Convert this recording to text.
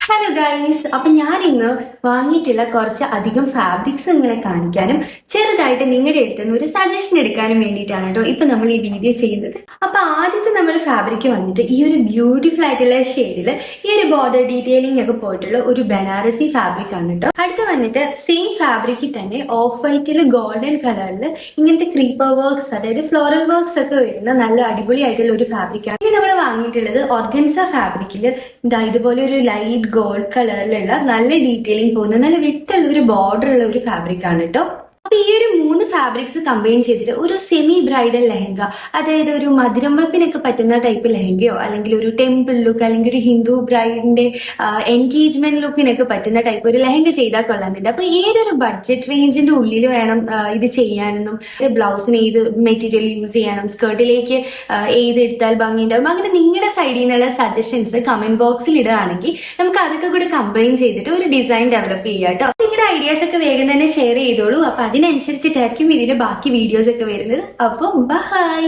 Hello guys, അപ്പൊ ഞാൻ ഇന്ന് വാങ്ങിയിട്ടുള്ള കുറച്ച് അധികം ഫാബ്രിക്സ് നിങ്ങളെ കാണിക്കാനും ചെറുതായിട്ട് നിങ്ങളുടെ അടുത്ത് നിന്ന് ഒരു സജഷൻ എടുക്കാനും വേണ്ടിയിട്ടാണ് കേട്ടോ ഇപ്പൊ നമ്മൾ ഈ വീഡിയോ ചെയ്യുന്നത്. അപ്പൊ ആദ്യത്തെ നമ്മൾ ഫാബ്രിക് വന്നിട്ട് ഈ ഒരു ബ്യൂട്ടിഫുൾ ആയിട്ടുള്ള ഷെയ്ഡിൽ ഈ ഒരു ബോർഡർ ഡീറ്റെയിലിംഗ് ഒക്കെ പോയിട്ടുള്ള ഒരു ബനാറസി ഫാബ്രിക് ആണ് കേട്ടോ. അടുത്ത വന്നിട്ട് സെയിം ഫാബ്രിക്കിൽ തന്നെ ഓഫ് വൈറ്റിൽ ഗോൾഡൻ കളറിൽ ഇങ്ങനത്തെ ക്രീപ്പർ വർക്ക്സ്, അതായത് ഫ്ലോറൽ വർക്ക്സ് ഒക്കെ വരുന്ന നല്ല അടിപൊളിയായിട്ടുള്ള ഒരു ഫാബ്രിക് ആണ്. ഇനി നമ്മൾ വാങ്ങിയിട്ടുള്ളത് ഓർഗൻസ ഫാബ്രിക്കിൽ ഇതുപോലെ ഒരു ലൈറ്റ് ഗോൾഡ് കളറിലുള്ള നല്ല ഡീറ്റെയിലിംഗ് പോകുന്ന നല്ല വിട്ടുള്ള ഒരു ബോർഡർ ഉള്ള ഒരു ഫാബ്രിക് ആണ് കേട്ടോ. അപ്പൊ ഈ ഒരു 3 ഫാബ്രിക്സ് കമ്പൈൻ ചെയ്തിട്ട് ഒരു സെമി ബ്രൈഡൽ ലെഹങ്ക, അതായത് ഒരു മധുരം വെപ്പിനൊക്കെ പറ്റുന്ന ടൈപ്പ് ലെഹങ്കയോ അല്ലെങ്കിൽ ഒരു ടെമ്പിൾ ലുക്ക് അല്ലെങ്കിൽ ഒരു ഹിന്ദു ബ്രൈഡിന്റെ എൻഗേജ്മെന്റ് ലുക്കിനൊക്കെ പറ്റുന്ന ടൈപ്പ് ഒരു ലെഹങ്ക ചെയ്താൽ കൊള്ളാന്നുണ്ട്. അപ്പൊ ഏതൊരു ബഡ്ജറ്റ് റേഞ്ചിന്റെ ഉള്ളിൽ വേണം ഇത് ചെയ്യാനെന്നും, ബ്ലൗസിന് ഏത് മെറ്റീരിയൽ യൂസ് ചെയ്യണം, സ്കേർട്ടിലേക്ക് ഏത് എടുത്താൽ ഭംഗിയുണ്ടാവും, അങ്ങനെ നിങ്ങളുടെ സൈഡിൽ നിന്നുള്ള സജഷൻസ് കമന്റ് ബോക്സിൽ ഇടുകയാണെങ്കിൽ നമുക്ക് അതൊക്കെ കൂടെ കമ്പൈൻ ചെയ്തിട്ട് ഒരു ഡിസൈൻ ഡെവലപ്പ് ചെയ്യാം കേട്ടോ. നിങ്ങളുടെ ഐഡിയാസ് ഒക്കെ വേഗം തന്നെ ഷെയർ ചെയ്തോളൂ. അപ്പൊ അതിനനുസരിച്ചിട്ടായിരിക്കും ഇതിന്റെ ബാക്കി വീഡിയോസ് ഒക്കെ വരുന്നത്. അപ്പം ബൈ.